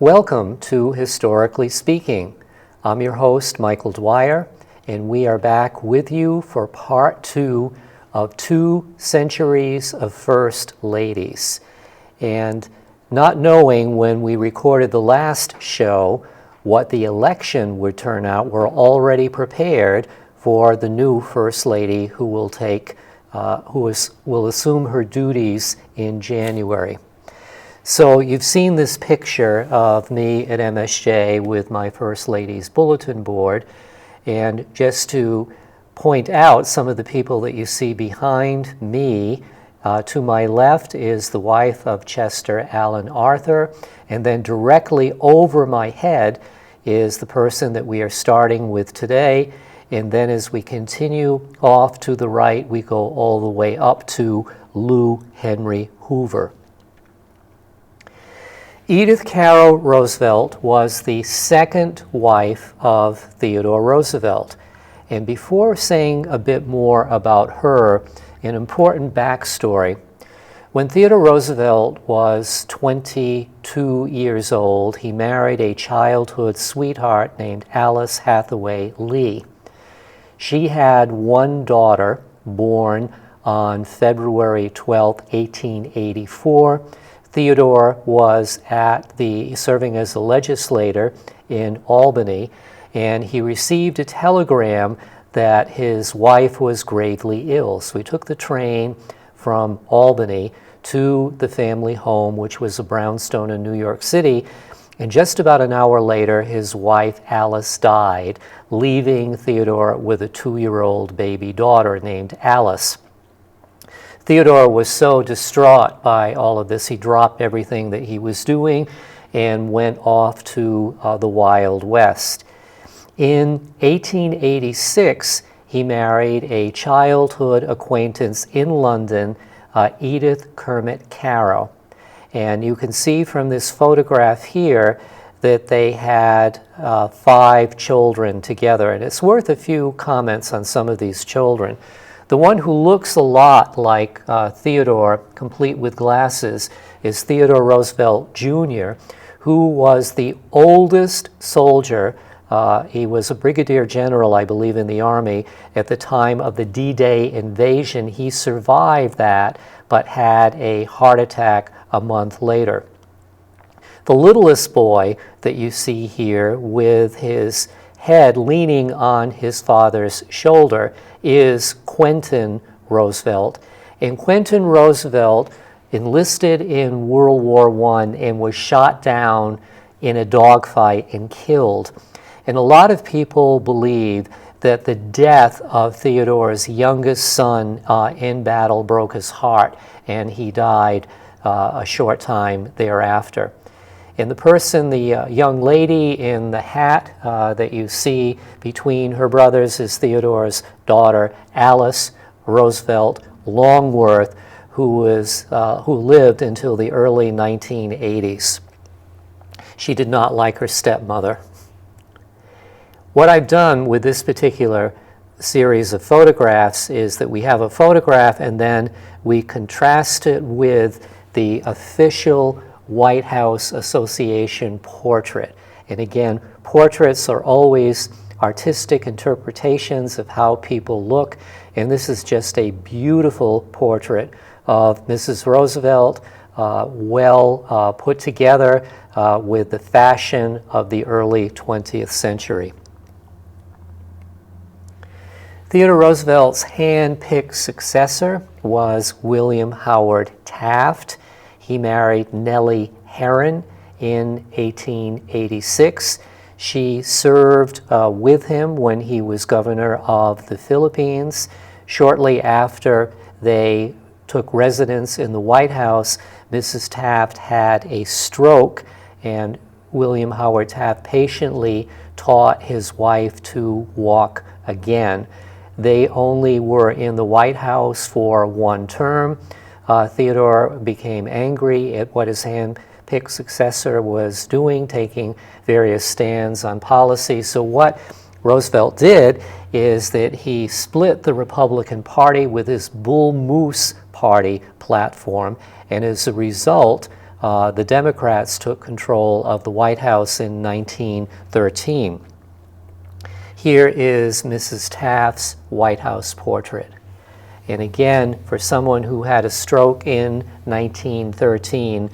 Welcome to Historically Speaking. I'm your host, Michael Dwyer, and we are back with you for part 2 of 2 centuries of First Ladies. And not knowing when we recorded the last show what the election would turn out, we're already prepared for the new First Lady who will will assume her duties in January. So you've seen this picture of me at MSJ with my First Lady's bulletin board, and just to point out some of the people that you see behind me, to my left is the wife of Chester Alan Arthur, and then directly over my head is the person that we are starting with today, and then as we continue off to the right, we go all the way up to Lou Henry Hoover. Edith Caro Roosevelt was the second wife of Theodore Roosevelt. And before saying a bit more about her, an important backstory. When Theodore Roosevelt was 22 years old, he married a childhood sweetheart named Alice Hathaway Lee. She had one daughter born on February 12, 1884. Theodore was serving as a legislator in Albany, and he received a telegram that his wife was gravely ill. So he took the train from Albany to the family home, which was a brownstone in New York City, and just about an hour later, his wife Alice died, leaving Theodore with a 2-year-old baby daughter named Alice. Theodore was so distraught by all of this, he dropped everything that he was doing and went off to the Wild West. In 1886, he married a childhood acquaintance in London, Edith Kermit Caro. And you can see from this photograph here that they had 5 children together. And it's worth a few comments on some of these children. The one who looks a lot like Theodore, complete with glasses, is Theodore Roosevelt Jr., who was the oldest soldier. He was a brigadier general, I believe, in the Army at the time of the D-Day invasion. He survived that, but had a heart attack a month later. The littlest boy that you see here with his head leaning on his father's shoulder is Quentin Roosevelt. And Quentin Roosevelt enlisted in World War I and was shot down in a dogfight and killed. And a lot of people believe that the death of Theodore's youngest son in battle broke his heart, and he died a short time thereafter. And the person, the young lady in the hat that you see between her brothers is Theodore's daughter, Alice Roosevelt Longworth, who lived until the early 1980s. She did not like her stepmother. What I've done with this particular series of photographs is that we have a photograph and then we contrast it with the official White House Association portrait. And again, portraits are always artistic interpretations of how people look, and this is just a beautiful portrait of Mrs. Roosevelt, well put together with the fashion of the early 20th century. Theodore Roosevelt's hand-picked successor was William Howard Taft. He married Nellie Herron in 1886. She served with him when he was governor of the Philippines. Shortly after they took residence in the White House, Mrs. Taft had a stroke, and William Howard Taft patiently taught his wife to walk again. They only were in the White House for one term. Theodore became angry at what his hand-picked successor was doing, taking various stands on policy. So what Roosevelt did is that he split the Republican Party with his Bull Moose Party platform, and as a result, the Democrats took control of the White House in 1913. Here is Mrs. Taft's White House portrait. And again, for someone who had a stroke in 1913,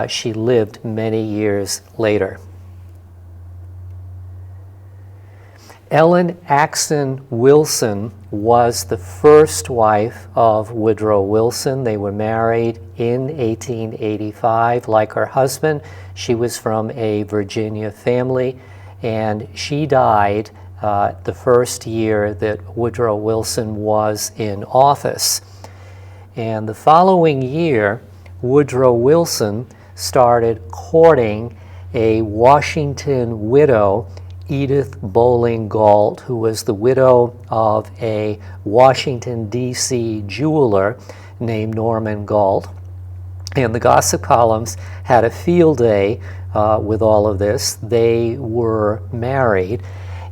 she lived many years later. Ellen Axton Wilson was the first wife of Woodrow Wilson. They were married in 1885. Like her husband, she was from a Virginia family, and she died the first year that Woodrow Wilson was in office. And the following year, Woodrow Wilson started courting a Washington widow, Edith Bowling Galt, who was the widow of a Washington, D.C. jeweler named Norman Galt. And the gossip columns had a field day with all of this. They were married.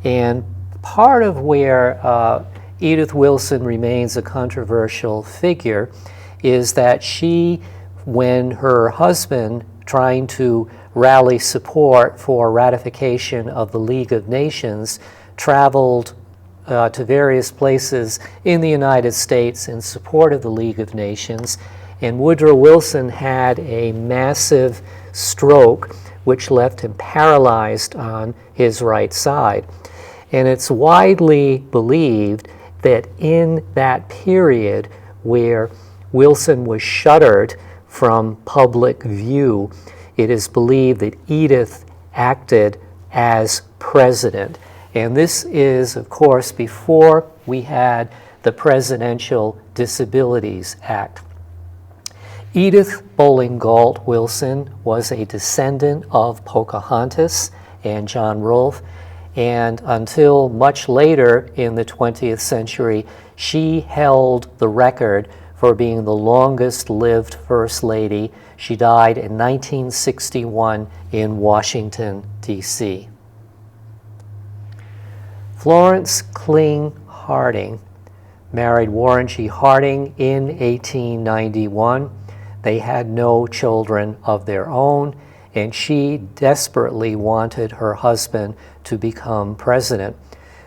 And part of where Edith Wilson remains a controversial figure is that she, when her husband, trying to rally support for ratification of the League of Nations, traveled to various places in the United States in support of the League of Nations, and Woodrow Wilson had a massive stroke which left him paralyzed on his right side. And it's widely believed that in that period where Wilson was shuttered from public view, it is believed that Edith acted as president. And this is, of course, before we had the Presidential Disabilities Act. Edith Bowling Galt Wilson was a descendant of Pocahontas and John Rolfe, and until much later in the 20th century, she held the record for being the longest-lived First Lady. She died in 1961 in Washington, D.C. Florence Kling Harding married Warren G. Harding in 1891. They had no children of their own, and she desperately wanted her husband to become president.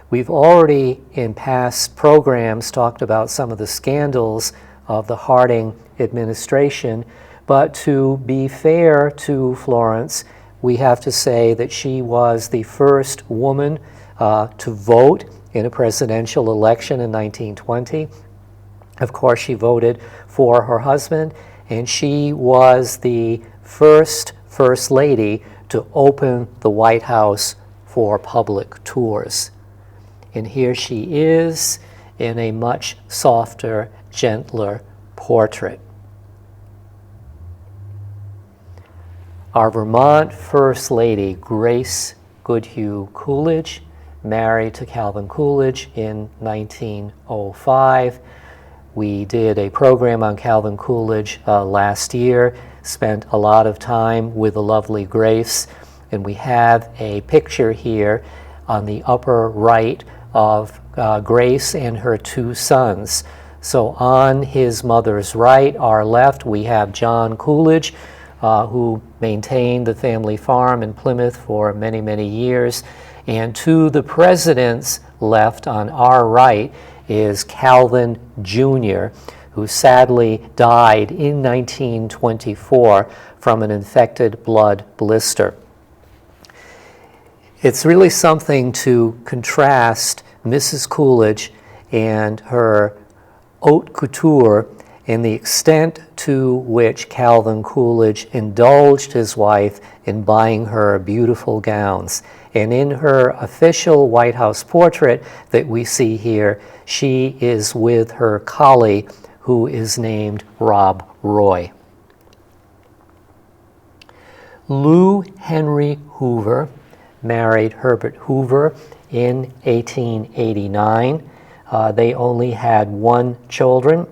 We've already, in past programs, talked about some of the scandals of the Harding administration, but to be fair to Florence, we have to say that she was the first woman to vote in a presidential election in 1920. Of course, she voted for her husband, and she was the first First Lady to open the White House for public tours. And here she is in a much softer, gentler portrait. Our Vermont First Lady, Grace Goodhue Coolidge, married to Calvin Coolidge in 1905. We did a program on Calvin Coolidge last year, spent a lot of time with the lovely Grace, and we have a picture here on the upper right of Grace and her two sons. So on his mother's right, our left, we have John Coolidge, who maintained the family farm in Plymouth for many, many years. And to the president's left, on our right, is Calvin Jr., who sadly died in 1924 from an infected blood blister. It's really something to contrast Mrs. Coolidge and her haute couture and the extent to which Calvin Coolidge indulged his wife in buying her beautiful gowns. And in her official White House portrait that we see here, she is with her colleague, who is named Rob Roy. Lou Henry Hoover married Herbert Hoover in 1889. They only had one children.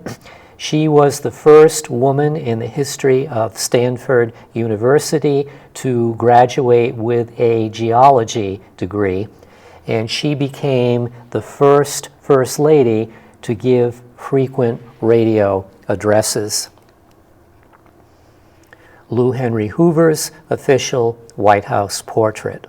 She was the first woman in the history of Stanford University to graduate with a geology degree, and she became the first First Lady to give frequent radio addresses. Lou Henry Hoover's official White House portrait.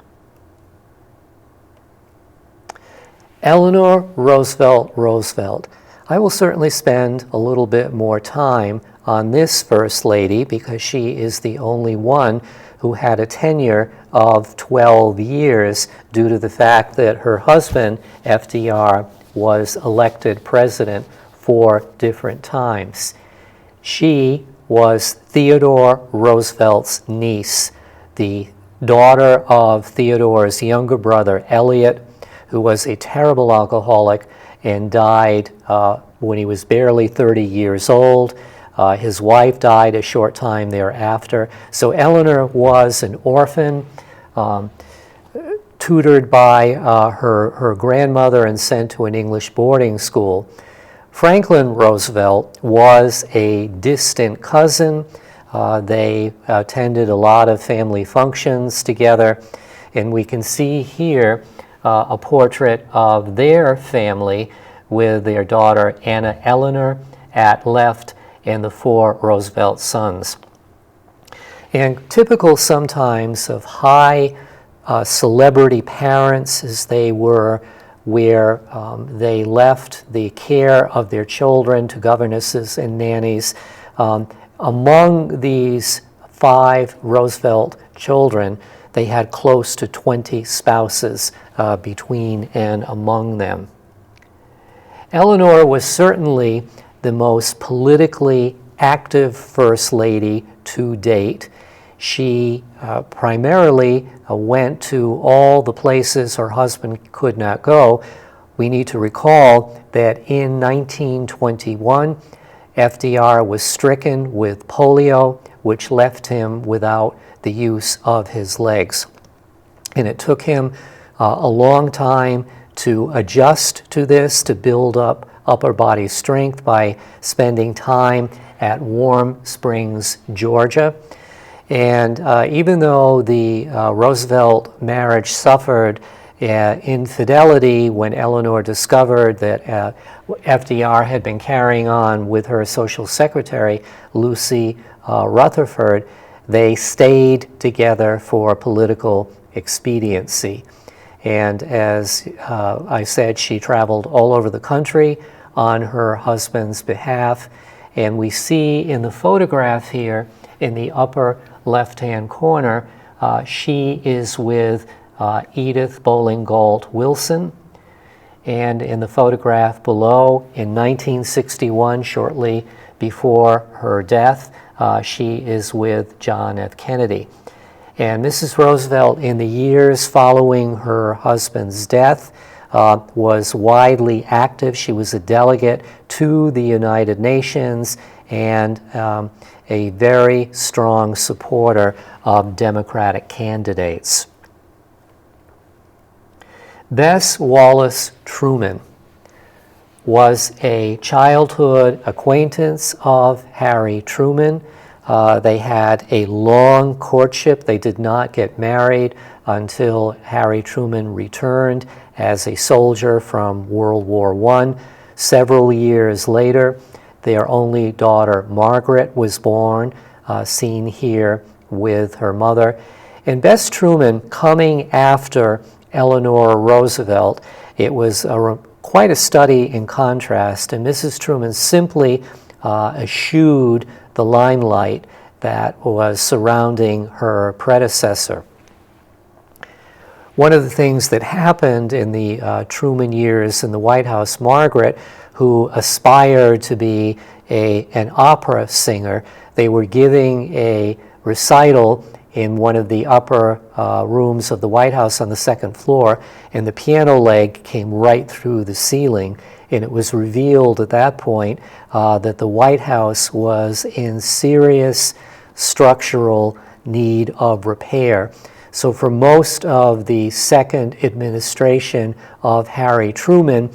Eleanor Roosevelt Roosevelt. I will certainly spend a little bit more time on this First Lady because she is the only one who had a tenure of 12 years due to the fact that her husband, FDR, was elected president 4 different times. She was Theodore Roosevelt's niece, the daughter of Theodore's younger brother, Elliot, who was a terrible alcoholic and died when he was barely 30 years old. His wife died a short time thereafter. So Eleanor was an orphan, tutored by her grandmother and sent to an English boarding school. Franklin Roosevelt was a distant cousin. They attended a lot of family functions together, and we can see here a portrait of their family with their daughter Anna Eleanor at left and the 4 Roosevelt sons. And typical sometimes of high celebrity parents as they were, where they left the care of their children to governesses and nannies. Among these 5 Roosevelt children, they had close to 20 spouses between and among them. Eleanor was certainly the most politically active First Lady to date. She primarily went to all the places her husband could not go. We need to recall that in 1921, FDR was stricken with polio, which left him without the use of his legs. And it took him a long time to adjust to this, to build up upper body strength by spending time at Warm Springs, Georgia. And even though the Roosevelt marriage suffered infidelity when Eleanor discovered that FDR had been carrying on with her social secretary, Lucy Rutherford, they stayed together for political expediency. And as I said, she traveled all over the country on her husband's behalf. And we see in the photograph here in the upper left-hand corner, she is with Edith Bowling Galt Wilson. And in the photograph below, in 1961, shortly before her death, she is with John F. Kennedy. And Mrs. Roosevelt, in the years following her husband's death, was widely active. She was a delegate to the United Nations and a very strong supporter of Democratic candidates. Bess Wallace Truman was a childhood acquaintance of Harry Truman. They had a long courtship. They did not get married until Harry Truman returned as a soldier from World War I. Several years later, their only daughter, Margaret, was born, seen here with her mother. And Bess Truman, coming after Eleanor Roosevelt, it was quite a study in contrast, and Mrs. Truman simply eschewed the limelight that was surrounding her predecessor. One of the things that happened in the Truman years in the White House, Margaret, who aspired to be an opera singer, they were giving a recital in one of the upper rooms of the White House on the second floor, and the piano leg came right through the ceiling. And it was revealed at that point that the White House was in serious structural need of repair. So for most of the second administration of Harry Truman,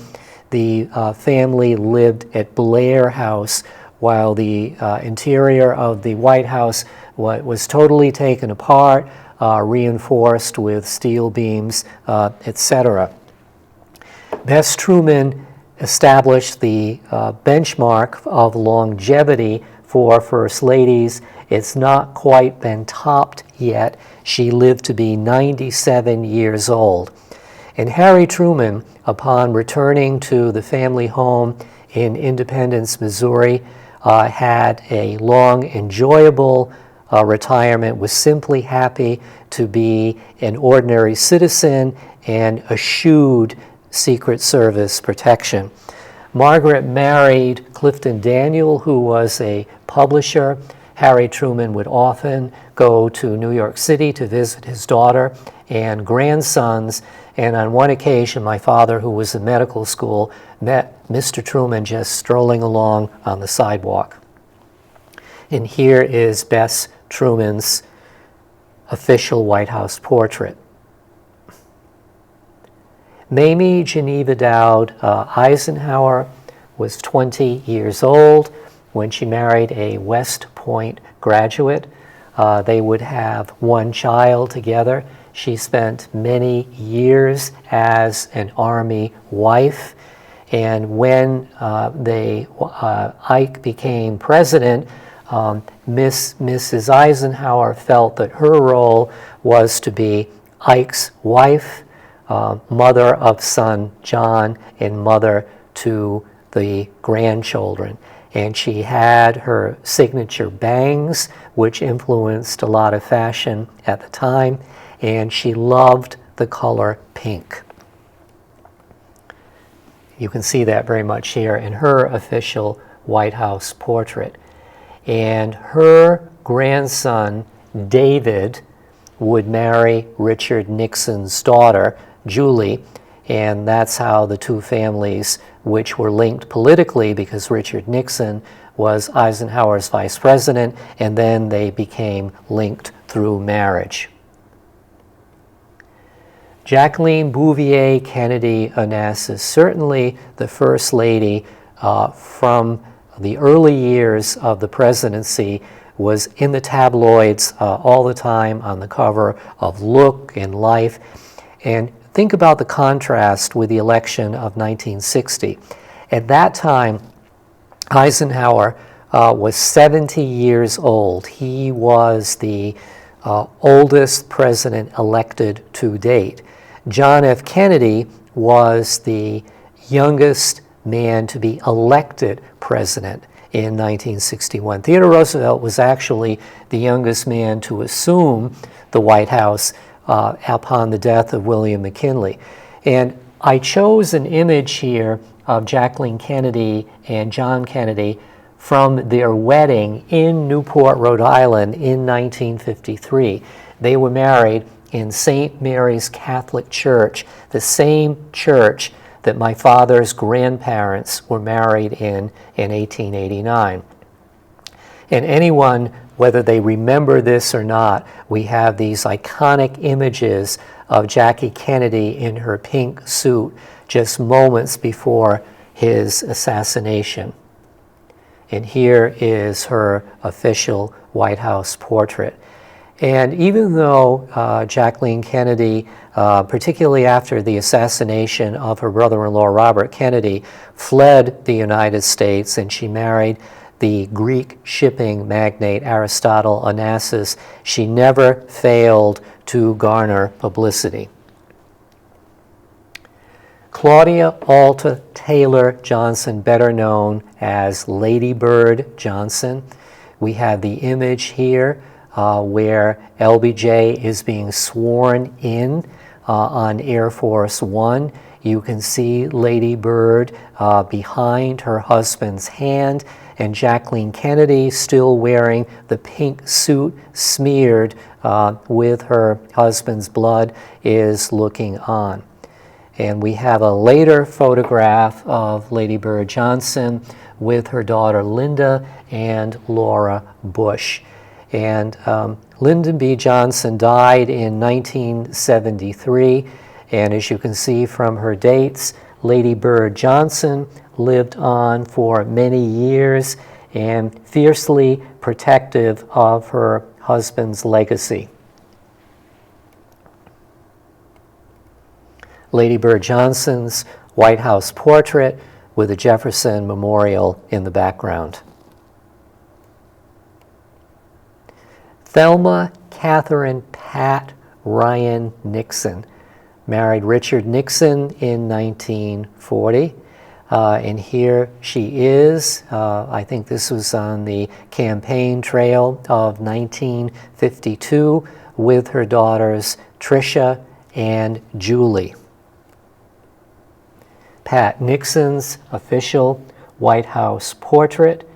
the family lived at Blair House, while the interior of the White House was totally taken apart, reinforced with steel beams, etc. Bess Truman established the benchmark of longevity for First Ladies, It's not quite been topped yet. She lived to be 97 years old. And Harry Truman, upon returning to the family home in Independence, Missouri, had a long, enjoyable retirement, was simply happy to be an ordinary citizen and eschewed Secret Service protection. Margaret married Clifton Daniel, who was a publisher. Harry Truman would often go to New York City to visit his daughter and grandsons, and on one occasion my father, who was in medical school, met Mr. Truman just strolling along on the sidewalk. And here is Bess Truman's official White House portrait. Mamie Geneva Dowd Eisenhower was 20 years old when she married a West Point graduate. They would have one child together. She spent many years as an Army wife, and when Ike became president, Mrs. Eisenhower felt that her role was to be Ike's wife, mother of son John, and mother to the grandchildren. And she had her signature bangs, which influenced a lot of fashion at the time, and she loved the color pink. You can see that very much here in her official White House portrait. And her grandson, David, would marry Richard Nixon's daughter, Julie, and that's how the two families, which were linked politically because Richard Nixon was Eisenhower's vice president, and then they became linked through marriage. Jacqueline Bouvier Kennedy Onassis, certainly the First Lady from the early years of the presidency, was in the tabloids all the time, on the cover of Look and Life. And think about the contrast with the election of 1960. At that time, Eisenhower was 70 years old. He was the oldest president elected to date. John F. Kennedy was the youngest man to be elected president in 1961. Theodore Roosevelt was actually the youngest man to assume the White House upon the death of William McKinley. And I chose an image here of Jacqueline Kennedy and John Kennedy from their wedding in Newport, Rhode Island in 1953. They were married in St. Mary's Catholic Church, the same church that my father's grandparents were married in 1889. And anyone, whether they remember this or not, we have these iconic images of Jackie Kennedy in her pink suit just moments before his assassination. And here is her official White House portrait. And even though Jacqueline Kennedy, particularly after the assassination of her brother-in-law Robert Kennedy, fled the United States and she married the Greek shipping magnate Aristotle Onassis, she never failed to garner publicity. Claudia Alta Taylor Johnson, better known as Lady Bird Johnson. We have the image here where LBJ is being sworn in on Air Force One. You can see Lady Bird behind her husband's hand, and Jacqueline Kennedy, still wearing the pink suit smeared with her husband's blood, is looking on. And we have a later photograph of Lady Bird Johnson with her daughter Linda and Laura Bush. And Lyndon B. Johnson died in 1973, and as you can see from her dates, Lady Bird Johnson lived on for many years and fiercely protective of her husband's legacy. Lady Bird Johnson's White House portrait with the Jefferson Memorial in the background. Thelma Catherine Pat Ryan Nixon married Richard Nixon in 1940. And here she is. I think this was on the campaign trail of 1952 with her daughters Tricia and Julie. Pat Nixon's official White House portrait.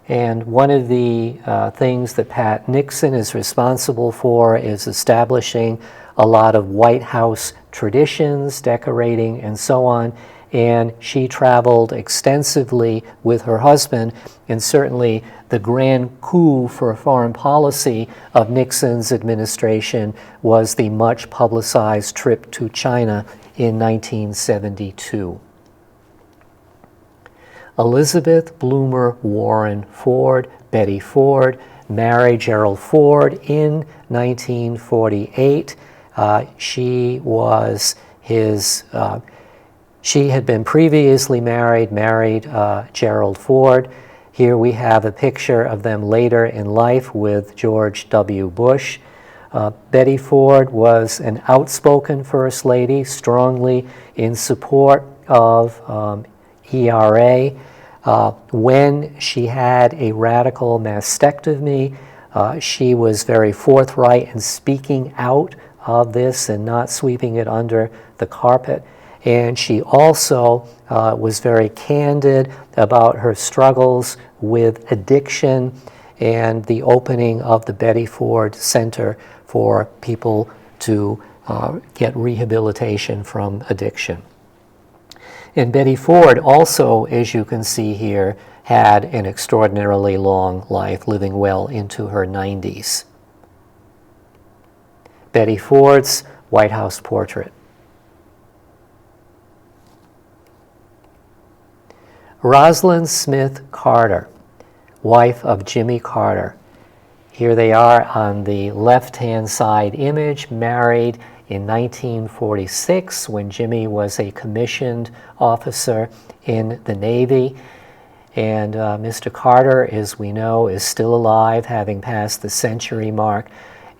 And one of the things that Pat Nixon is responsible for is establishing a lot of White House traditions, decorating, and so on. And she traveled extensively with her husband, and certainly the grand coup for foreign policy of Nixon's administration was the much publicized trip to China in 1972. Elizabeth Bloomer Warren Ford, Betty Ford, married Gerald Ford in 1948. She was his She had been previously married Gerald Ford. Here we have a picture of them later in life with George W. Bush. Betty Ford was an outspoken First Lady, strongly in support of ERA. When she had a radical mastectomy, she was very forthright in speaking out of this and not sweeping it under the carpet. And she also was very candid about her struggles with addiction and the opening of the Betty Ford Center for people to get rehabilitation from addiction. And Betty Ford also, as you can see here, had an extraordinarily long life, living well into her 90s. Betty Ford's White House portrait. Rosalind Smith Carter, wife of Jimmy Carter. Here they are on the left-hand side image, married in 1946 when Jimmy was a commissioned officer in the Navy. And Mr. Carter, as we know, is still alive, having passed the century mark.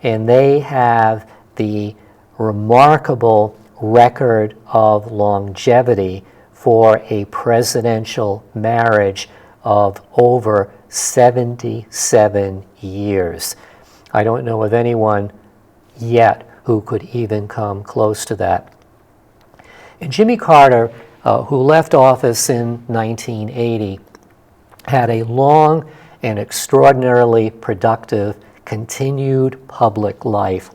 And they have the remarkable record of longevity for a presidential marriage of over 77 years. I don't know of anyone yet who could even come close to that. And Jimmy Carter, who left office in 1980, had a long and extraordinarily productive continued public life.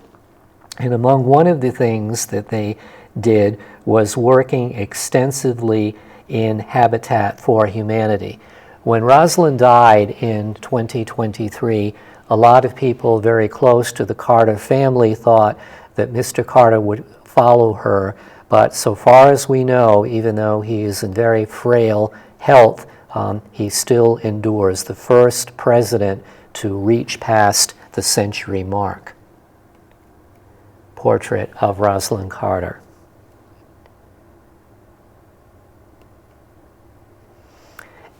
And among one of the things that they did was working extensively in Habitat for Humanity. When Rosalind died in 2023, a lot of people very close to the Carter family thought that Mr. Carter would follow her, but so far as we know, even though he is in very frail health, he still endures, the first president to reach past the century mark. Portrait of Rosalind Carter.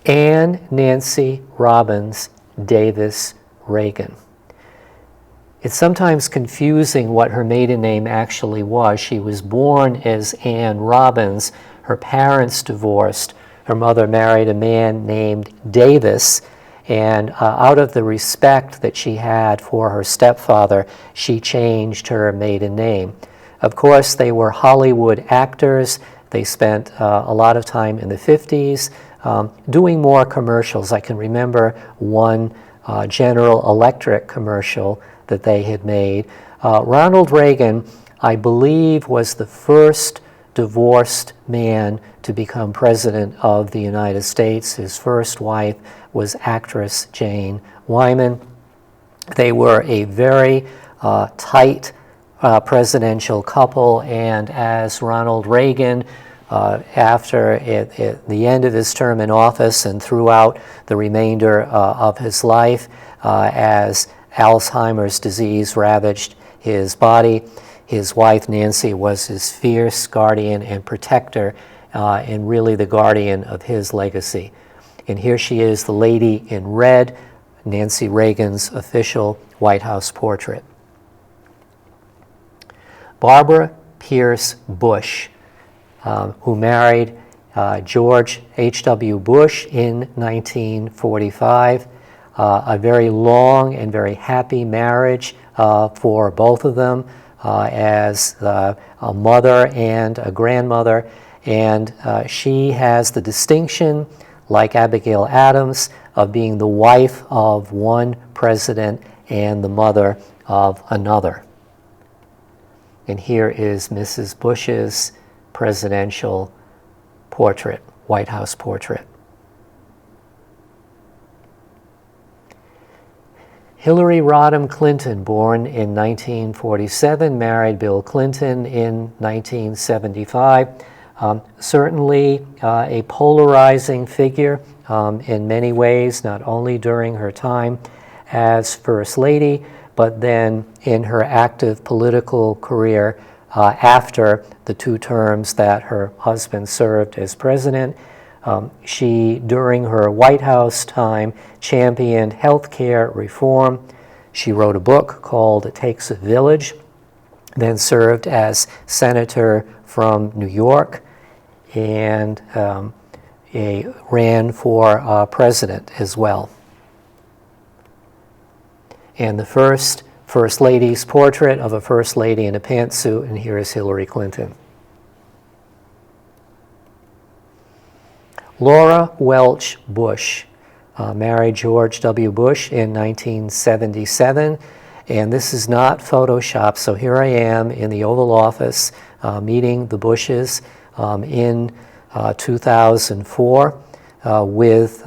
Anne Nancy Robbins Davis Reagan. It's sometimes confusing what her maiden name actually was. She was born as Anne Robbins. Her parents divorced. Her mother married a man named Davis, and out of the respect that she had for her stepfather, she changed her maiden name. Of course, they were Hollywood actors. They spent a lot of time in the 50s doing more commercials. I can remember one General Electric commercial that they had made. Ronald Reagan, I believe, was the first divorced man to become president of the United States. His first wife was actress Jane Wyman. They were a very tight presidential couple, and as Ronald Reagan, after the end of his term in office and throughout the remainder of his life, as Alzheimer's disease ravaged his body, his wife Nancy was his fierce guardian and protector, and really the guardian of his legacy. And here she is, the lady in red, Nancy Reagan's official White House portrait. Barbara Pierce Bush, who married George H.W. Bush in 1945. A very long and very happy marriage for both of them as a mother and a grandmother. And she has the distinction, like Abigail Adams, of being the wife of one president and the mother of another. And here is Mrs. Bush's presidential portrait, White House portrait. Hillary Rodham Clinton, born in 1947, married Bill Clinton in 1975. Certainly a polarizing figure in many ways, not only during her time as First Lady, but then in her active political career after the 2 terms that her husband served as president. She, during her White House time, championed health care reform. She wrote a book called It Takes a Village, then served as senator from New York, and ran for president as well. And the First Lady's portrait of a First Lady in a pantsuit, and here is Hillary Clinton. Laura Welch Bush married George W. Bush in 1977, and this is not Photoshop, so here I am in the Oval Office meeting the Bushes in 2004 with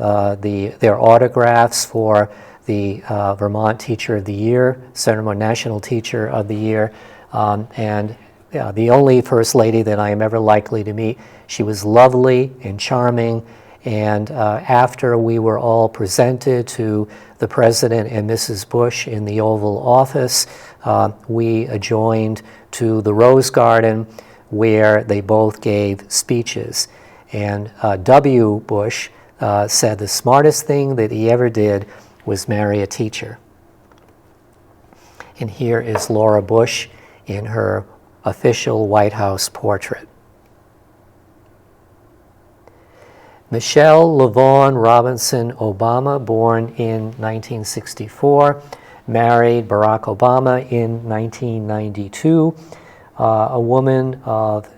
their autographs for the Vermont Teacher of the Year, Senator National Teacher of the Year, and the only First Lady that I am ever likely to meet. She was lovely and charming, and after we were all presented to the President and Mrs. Bush in the Oval Office, we adjourned to the Rose Garden where they both gave speeches. And W. Bush said the smartest thing that he ever did was marry a teacher. And here is Laura Bush in her official White House portrait. Michelle LaVaughn Robinson Obama, born in 1964, married Barack Obama in 1992. A woman of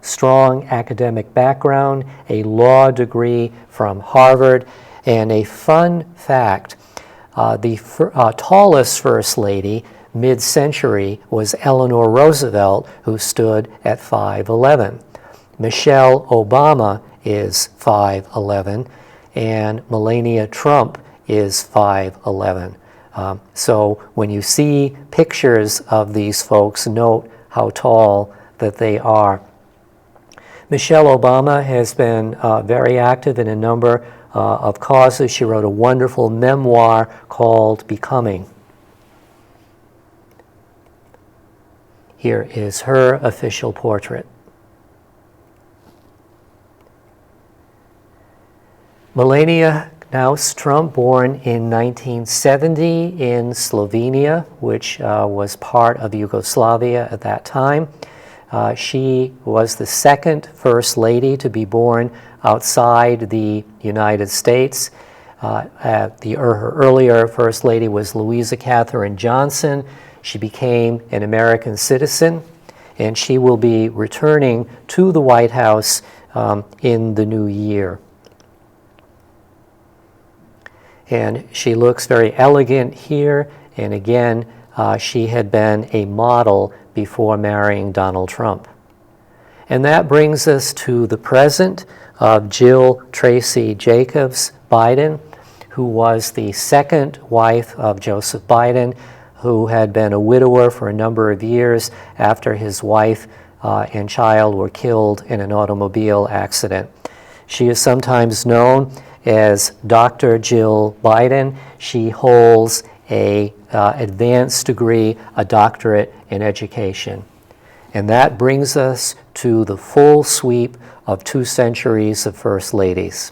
strong academic background, a law degree from Harvard, and a fun fact, the tallest First Lady mid-century was Eleanor Roosevelt, who stood at 5'11". Michelle Obama is 5'11", and Melania Trump is 5'11". So when you see pictures of these folks, note how tall that they are. Michelle Obama has been very active in a number of causes. She wrote a wonderful memoir called Becoming. Here is her official portrait. Melania Trump, born in 1970 in Slovenia, which was part of Yugoslavia at that time. She was the second First Lady to be born outside the United States. Her earlier First Lady was Louisa Catherine Johnson. She became an American citizen, and she will be returning to the White House in the new year. And she looks very elegant here, and again, she had been a model before marrying Donald Trump. And that brings us to the present of Jill Tracy Jacobs Biden, who was the second wife of Joseph Biden, who had been a widower for a number of years after his wife and child were killed in an automobile accident. She is sometimes known as Dr. Jill Biden. She holds an advanced degree, a doctorate in education. And that brings us to the full sweep of 2 centuries of First Ladies.